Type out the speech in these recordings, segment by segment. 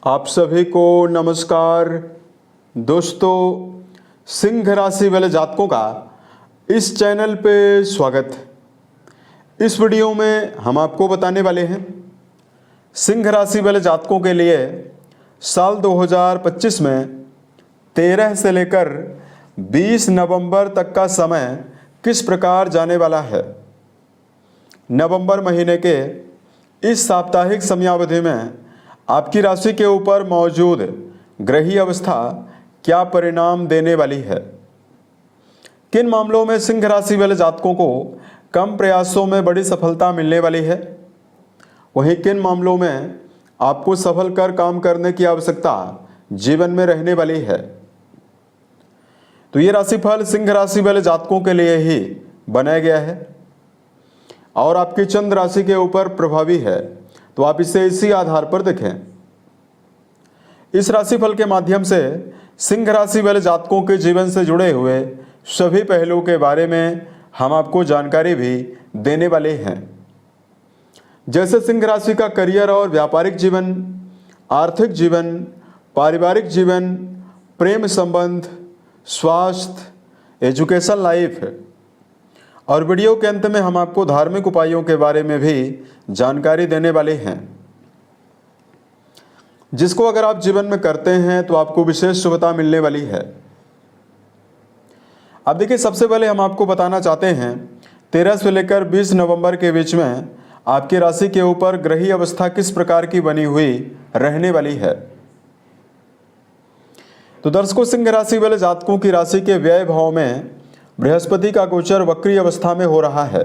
आप सभी को नमस्कार। दोस्तों, सिंह राशि वाले जातकों का इस चैनल पे स्वागत है। इस वीडियो में हम आपको बताने वाले हैं सिंह राशि वाले जातकों के लिए साल 2025 में 13 से लेकर 20 नवंबर तक का समय किस प्रकार जाने वाला है। नवंबर महीने के इस साप्ताहिक समयावधि में आपकी राशि के ऊपर मौजूद ग्रही अवस्था क्या परिणाम देने वाली है। किन मामलों में सिंह राशि वाले जातकों को कम प्रयासों में बड़ी सफलता मिलने वाली है, वहीं किन मामलों में आपको सफल कर काम करने की आवश्यकता जीवन में रहने वाली है। तो ये राशिफल सिंह राशि वाले जातकों के लिए ही बनाया गया है और आपकी चंद्र राशि के ऊपर प्रभावी है, तो आप इसे इसी आधार पर देखें। इस राशिफल के माध्यम से सिंह राशि वाले जातकों के जीवन से जुड़े हुए सभी पहलुओं के बारे में हम आपको जानकारी भी देने वाले हैं, जैसे सिंह राशि का करियर और व्यापारिक जीवन, आर्थिक जीवन, पारिवारिक जीवन, प्रेम संबंध, स्वास्थ्य, एजुकेशन लाइफ, और वीडियो के अंत में हम आपको धार्मिक उपायों के बारे में भी जानकारी देने वाले हैं, जिसको अगर आप जीवन में करते हैं तो आपको विशेष शुभता मिलने वाली है। अब देखिए, सबसे पहले हम आपको बताना चाहते हैं 13 से लेकर 20 नवंबर के बीच में आपकी राशि के ऊपर ग्रही अवस्था किस प्रकार की बनी हुई रहने वाली है। तो दर्शकों, सिंह राशि वाले जातकों की राशि के व्यय भाव में बृहस्पति का गोचर वक्री अवस्था में हो रहा है।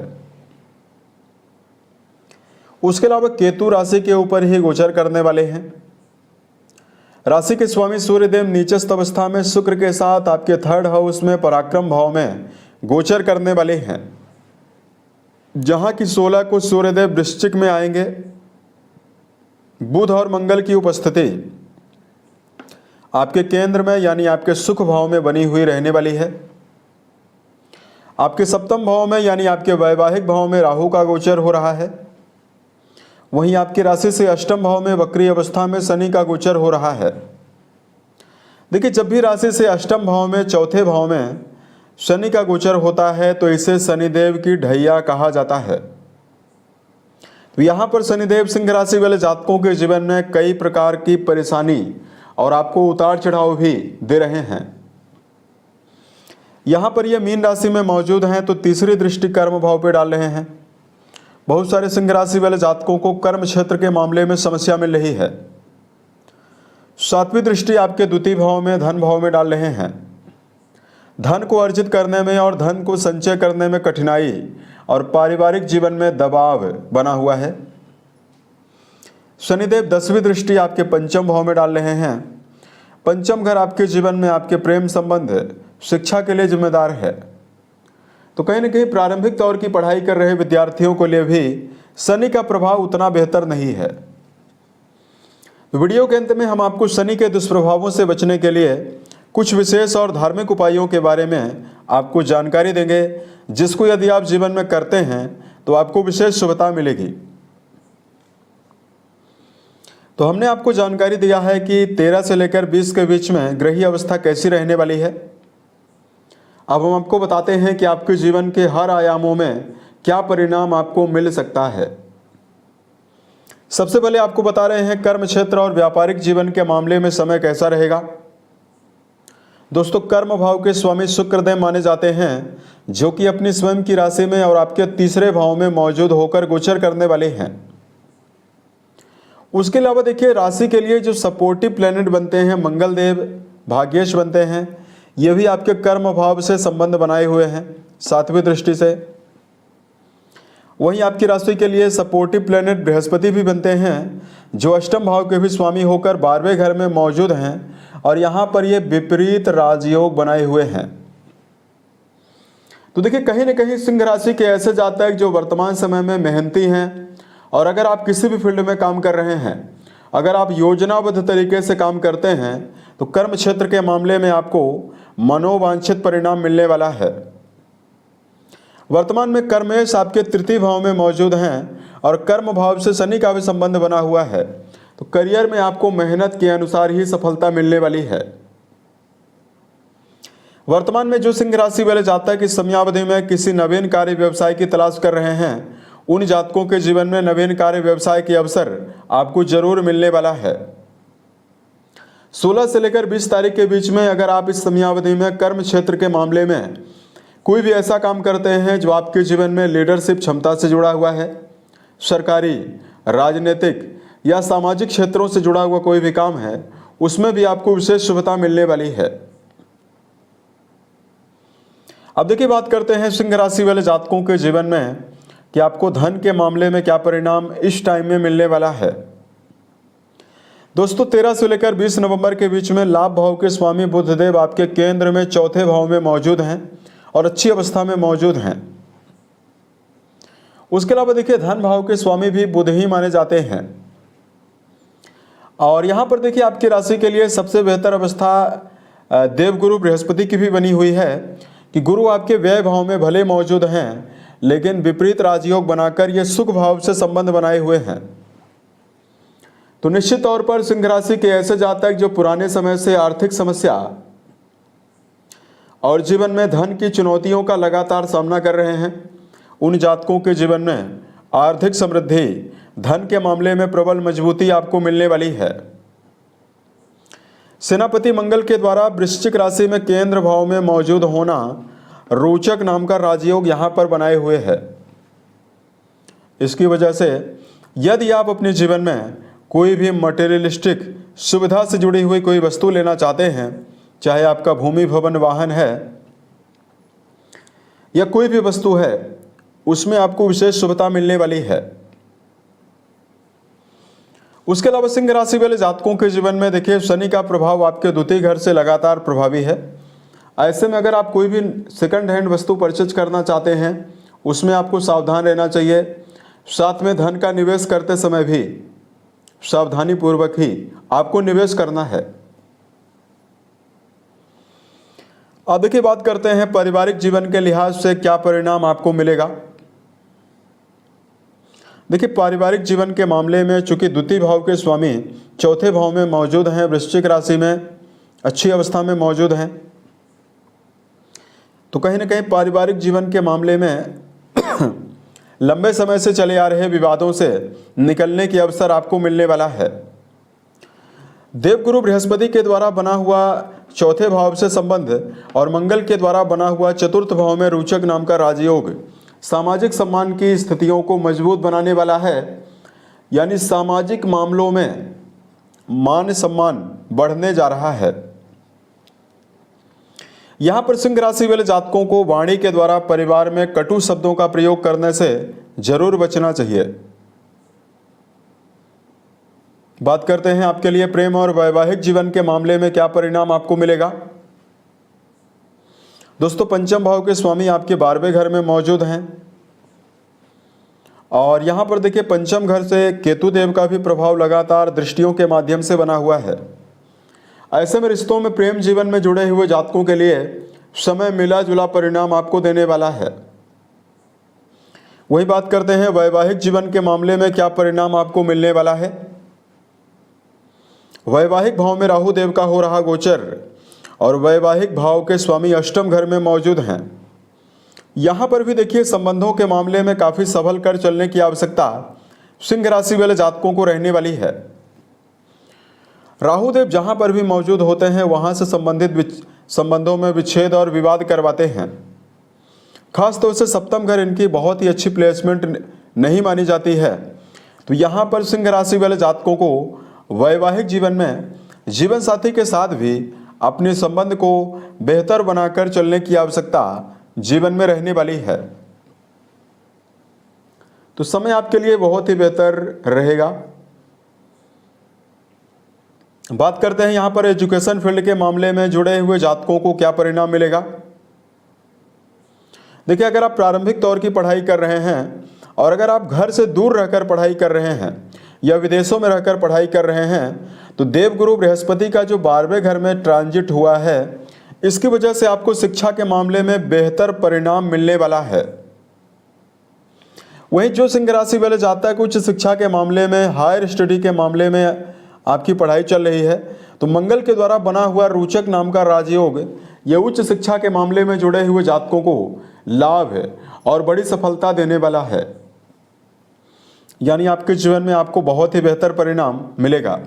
उसके अलावा केतु राशि के ऊपर ही गोचर करने वाले हैं। राशि के स्वामी सूर्यदेव नीचस्थ अवस्था में शुक्र के साथ आपके 3rd हाउस में पराक्रम भाव में गोचर करने वाले हैं, जहां की 16 को सूर्यदेव वृश्चिक में आएंगे। बुध और मंगल की उपस्थिति आपके केंद्र में यानी आपके सुख भाव में बनी हुई रहने वाली है। आपके 7वें भाव में यानी आपके वैवाहिक भाव में राहु का गोचर हो रहा है। वहीं आपकी राशि से 8वें भाव में वक्री अवस्था में शनि का गोचर हो रहा है। देखिए, जब भी राशि से 8वें भाव में 4थे भाव में शनि का गोचर होता है तो इसे शनिदेव की ढैया कहा जाता है। तो यहाँ पर शनिदेव सिंह राशि वाले जातकों के जीवन में कई प्रकार की परेशानी और आपको उतार चढ़ाव भी दे रहे हैं। यहाँ पर ये मीन राशि में मौजूद हैं तो तीसरी दृष्टि कर्म भाव पे डाल रहे हैं। बहुत सारे सिंह राशि वाले जातकों को कर्म क्षेत्र के मामले में समस्या मिल रही है। 7वीं दृष्टि आपके द्वितीय भाव में धन भाव में डाल रहे हैं। धन को अर्जित करने में और धन को संचय करने में कठिनाई और पारिवारिक जीवन में दबाव बना हुआ है। शनिदेव 10वीं दृष्टि आपके 5वें भाव में डाल रहे हैं। 5वां घर आपके जीवन में आपके प्रेम संबंध, शिक्षा के लिए जिम्मेदार है। तो कहीं ना कहीं प्रारंभिक तौर की पढ़ाई कर रहे विद्यार्थियों के लिए भी शनि का प्रभाव उतना बेहतर नहीं है। तो वीडियो के अंत में हम आपको शनि के दुष्प्रभावों से बचने के लिए कुछ विशेष और धार्मिक उपायों के बारे में आपको जानकारी देंगे, जिसको यदि आप जीवन में करते हैं तो आपको विशेष शुभता मिलेगी। तो हमने आपको जानकारी दिया है कि 13 से लेकर 20 के बीच में ग्रही अवस्था कैसी रहने वाली है। अब हम आपको बताते हैं कि आपके जीवन के हर आयामों में क्या परिणाम आपको मिल सकता है। सबसे पहले आपको बता रहे हैं कर्म क्षेत्र और व्यापारिक जीवन के मामले में समय कैसा रहेगा। दोस्तों, कर्म भाव के स्वामी शुक्रदेव माने जाते हैं, जो कि अपनी स्वयं की राशि में और आपके तीसरे भाव में मौजूद होकर गोचर करने वाले हैं। उसके अलावा देखिए, राशि के लिए जो सपोर्टिव प्लैनेट बनते हैं, मंगल देव भाग्येश बनते हैं, ये भी आपके कर्म भाव से संबंध बनाए हुए हैं 7वीं दृष्टि से। वहीं आपकी राशि के लिए सपोर्टिव प्लैनेट बृहस्पति भी बनते हैं, जो 8वें भाव के भी स्वामी होकर 12वें घर में मौजूद हैं और यहाँ पर ये विपरीत राजयोग बनाए हुए हैं। तो देखिए, कहीं ना कहीं सिंह राशि के ऐसे जातक जो वर्तमान समय में मेहनती हैं, और अगर आप किसी भी फील्ड में काम कर रहे हैं, अगर आप योजनाबद्ध तरीके से काम करते हैं तो कर्म क्षेत्र के मामले में आपको मनोवांछित परिणाम मिलने वाला है। वर्तमान में कर्मेश आपके 3य भाव में मौजूद हैं और कर्म भाव से शनि का भी संबंध बना हुआ है। तो करियर में आपको मेहनत के अनुसार ही सफलता मिलने वाली है। वर्तमान में जो सिंह राशि वाले जातक इस समयावधि में किसी नवीन कार्य व्यवसाय की तलाश कर रहे हैं, उन जातकों के जीवन में नवीन कार्य व्यवसाय के अवसर आपको जरूर मिलने वाला है। 16 से लेकर 20 तारीख के बीच में अगर आप इस समयावधि में कर्म क्षेत्र के मामले में कोई भी ऐसा काम करते हैं जो आपके जीवन में लीडरशिप क्षमता से जुड़ा हुआ है, सरकारी, राजनीतिक या सामाजिक क्षेत्रों से जुड़ा हुआ कोई भी काम है, उसमें भी आपको विशेष शुभता मिलने वाली है। अब देखिए बात करते हैं सिंह राशि वाले जातकों के जीवन में कि आपको धन के मामले में क्या परिणाम इस टाइम में मिलने वाला है। दोस्तों 13 से लेकर 20 नवंबर के बीच में लाभ भाव के स्वामी बुधदेव आपके केंद्र में चौथे भाव में मौजूद हैं और अच्छी अवस्था में मौजूद हैं। उसके अलावा देखिए धन भाव के स्वामी भी बुध ही माने जाते हैं। और यहाँ पर देखिए आपकी राशि के लिए सबसे बेहतर अवस्था देवगुरु बृहस्पति की भी बनी हुई है कि गुरु आपके व्यय भाव में भले मौजूद हैं, लेकिन विपरीत राजयोग बनाकर ये सुख भाव से संबंध बनाए हुए हैं। तो निश्चित तौर पर सिंह राशि के ऐसे जातक जो पुराने समय से आर्थिक समस्या और जीवन में धन की चुनौतियों का लगातार सामना कर रहे हैं, उन जातकों के जीवन में आर्थिक समृद्धि, धन के मामले में प्रबल मजबूती आपको मिलने वाली है। सेनापति मंगल के द्वारा वृश्चिक राशि में केंद्र भाव में मौजूद होना रोचक नाम का राजयोग यहां पर बनाए हुए है। इसकी वजह से यदि आप अपने जीवन में कोई भी मटेरियलिस्टिक सुविधा से जुड़ी हुई कोई वस्तु लेना चाहते हैं, चाहे आपका भूमि भवन वाहन है या कोई भी वस्तु है, उसमें आपको विशेष शुभता मिलने वाली है। उसके अलावा सिंह राशि वाले जातकों के जीवन में देखिए शनि का प्रभाव आपके द्वितीय घर से लगातार प्रभावी है। ऐसे में अगर आप कोई भी सेकंड हैंड वस्तु परचेज करना चाहते हैं, उसमें आपको सावधान रहना चाहिए। साथ में धन का निवेश करते समय भी सावधानी पूर्वक ही आपको निवेश करना है। अब देखिए बात करते हैं पारिवारिक जीवन के लिहाज से क्या परिणाम आपको मिलेगा। देखिए पारिवारिक जीवन के मामले में चूंकि द्वितीय भाव के स्वामी चौथे भाव में मौजूद हैं, वृश्चिक राशि में अच्छी अवस्था में मौजूद हैं, तो कहीं ना कहीं पारिवारिक जीवन के मामले में लंबे समय से चले आ रहे विवादों से निकलने की अवसर आपको मिलने वाला है। देवगुरु बृहस्पति के द्वारा बना हुआ चौथे भाव से संबंध और मंगल के द्वारा बना हुआ चतुर्थ भाव में रोचक नाम का राजयोग सामाजिक सम्मान की स्थितियों को मजबूत बनाने वाला है। यानी सामाजिक मामलों में मान सम्मान बढ़ने जा रहा है। यहां पर सिंह राशि वाले जातकों को वाणी के द्वारा परिवार में कटु शब्दों का प्रयोग करने से जरूर बचना चाहिए। बात करते हैं आपके लिए प्रेम और वैवाहिक जीवन के मामले में क्या परिणाम आपको मिलेगा। दोस्तों पंचम भाव के स्वामी आपके 12वें घर में मौजूद हैं और यहां पर देखिए पंचम घर से केतु देव का भी प्रभाव लगातार दृष्टियों के माध्यम से बना हुआ है। ऐसे में रिश्तों में प्रेम जीवन में जुड़े हुए जातकों के लिए समय मिला जुला परिणाम आपको देने वाला है। वही बात करते हैं वैवाहिक जीवन के मामले में क्या परिणाम आपको मिलने वाला है। वैवाहिक भाव में राहु देव का हो रहा गोचर और वैवाहिक भाव के स्वामी अष्टम घर में मौजूद हैं। यहां पर भी देखिए संबंधों के मामले में काफी संभल कर चलने की आवश्यकता सिंह राशि वाले जातकों को रहने वाली है। राहु देव जहां पर भी मौजूद होते हैं वहां से संबंधित संबंधों में विच्छेद और विवाद करवाते हैं। खासतौर से सप्तम घर इनकी बहुत ही अच्छी प्लेसमेंट नहीं मानी जाती है। तो यहां पर सिंह राशि वाले जातकों को वैवाहिक जीवन में जीवन साथी के साथ भी अपने संबंध को बेहतर बनाकर चलने की आवश्यकता जीवन में रहने वाली है। तो समय आपके लिए बहुत ही बेहतर रहेगा। बात करते हैं यहां पर एजुकेशन फील्ड के मामले में जुड़े हुए जातकों को क्या परिणाम मिलेगा। देखिए अगर आप प्रारंभिक तौर की पढ़ाई कर रहे हैं और अगर आप घर से दूर रहकर पढ़ाई कर रहे हैं या विदेशों में रहकर पढ़ाई कर रहे हैं, तो देवगुरु बृहस्पति का जो 12वें घर में ट्रांजिट हुआ है, इसकी वजह से आपको शिक्षा के मामले में बेहतर परिणाम मिलने वाला है। वहीं जो सिंह राशि वाले जातक उच्च शिक्षा के मामले में, हायर स्टडी के मामले में आपकी पढ़ाई चल रही है, तो मंगल के द्वारा बना हुआ रोचक नाम का राजयोग यह उच्च शिक्षा के मामले में जुड़े हुए जातकों को लाभ है और बड़ी सफलता देने वाला है। यानी आपके जीवन में आपको बहुत ही बेहतर परिणाम मिलेगा।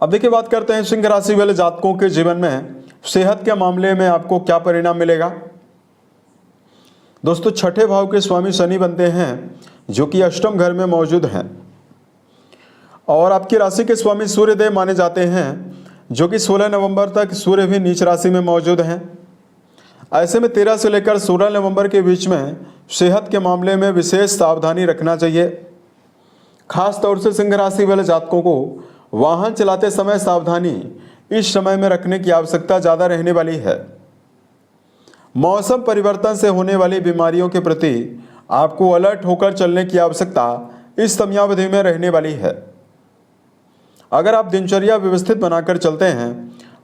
अब देखिए, बात करते हैं सिंह राशि वाले जातकों के जीवन में सेहत के मामले में आपको क्या परिणाम मिलेगा। दोस्तों, छठे भाव के स्वामी शनि बनते हैं, जो कि अष्टम घर में मौजूद हैं, और आपकी राशि के स्वामी सूर्यदेव माने जाते हैं, जो कि 16 नवंबर तक सूर्य भी नीच राशि में मौजूद हैं। ऐसे में 13 से लेकर 16 नवंबर के बीच में सेहत के मामले में विशेष सावधानी रखना चाहिए। खास तौर से सिंह राशि वाले जातकों को वाहन चलाते समय सावधानी इस समय में रखने की आवश्यकता ज़्यादा रहने वाली है। मौसम परिवर्तन से होने वाली बीमारियों के प्रति आपको अलर्ट होकर चलने की आवश्यकता इस समयावधि में रहने वाली है। अगर आप दिनचर्या व्यवस्थित बनाकर चलते हैं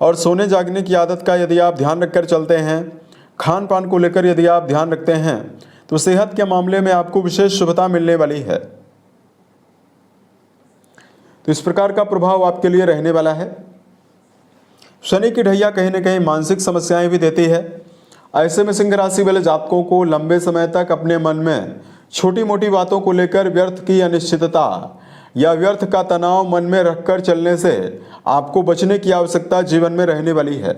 और सोने जागने की आदत का यदि आप ध्यान रखकर चलते हैं, खान पान को लेकर यदि आप ध्यान रखते हैं, तो सेहत के मामले में आपको विशेष शुभता मिलने वाली है। तो इस प्रकार का प्रभाव आपके लिए रहने वाला है। शनि की ढैया कहीं न कहीं मानसिक समस्याएं भी देती है। ऐसे में सिंह राशि वाले जातकों को लंबे समय तक अपने मन में छोटी मोटी बातों को लेकर व्यर्थ की अनिश्चितता या व्यर्थ का तनाव मन में रखकर चलने से आपको बचने की आवश्यकता जीवन में रहने वाली है।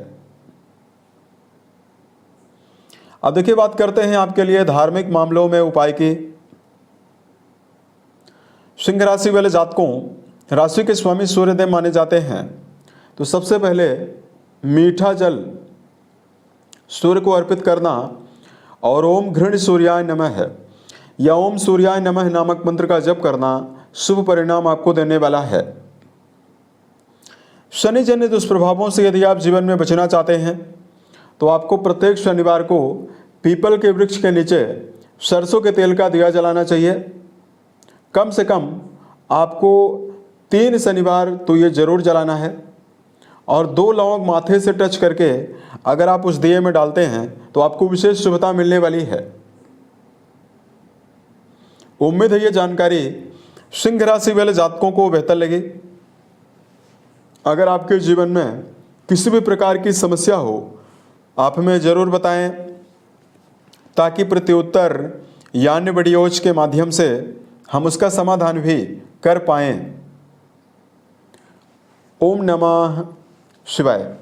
अब देखिए, बात करते हैं आपके लिए धार्मिक मामलों में उपाय की। सिंह राशि वाले जातकों, राशि के स्वामी सूर्यदेव माने जाते हैं, तो सबसे पहले मीठा जल सूर्य को अर्पित करना और ओम घृण सूर्याय नमः या ओम सूर्याय नमः नामक मंत्र का जप करना शुभ परिणाम आपको देने वाला है। शनि जन्य दुष्प्रभावों से यदि आप जीवन में बचना चाहते हैं, तो आपको प्रत्येक शनिवार को पीपल के वृक्ष के नीचे सरसों के तेल का दिया जलाना चाहिए। कम से कम आपको 3 शनिवार तो ये जरूर जलाना है, और 2 लौंग माथे से टच करके अगर आप उस दिए में डालते हैं तो आपको विशेष शुभता मिलने वाली है। उम्मीद है ये जानकारी सिंह राशि वाले जातकों को बेहतर लगी। अगर आपके जीवन में किसी भी प्रकार की समस्या हो, आप हमें ज़रूर बताएं, ताकि प्रत्युत्तर या अन्य वीडियोज के माध्यम से हम उसका समाधान भी कर पाएं। ओम नमः शिवाय।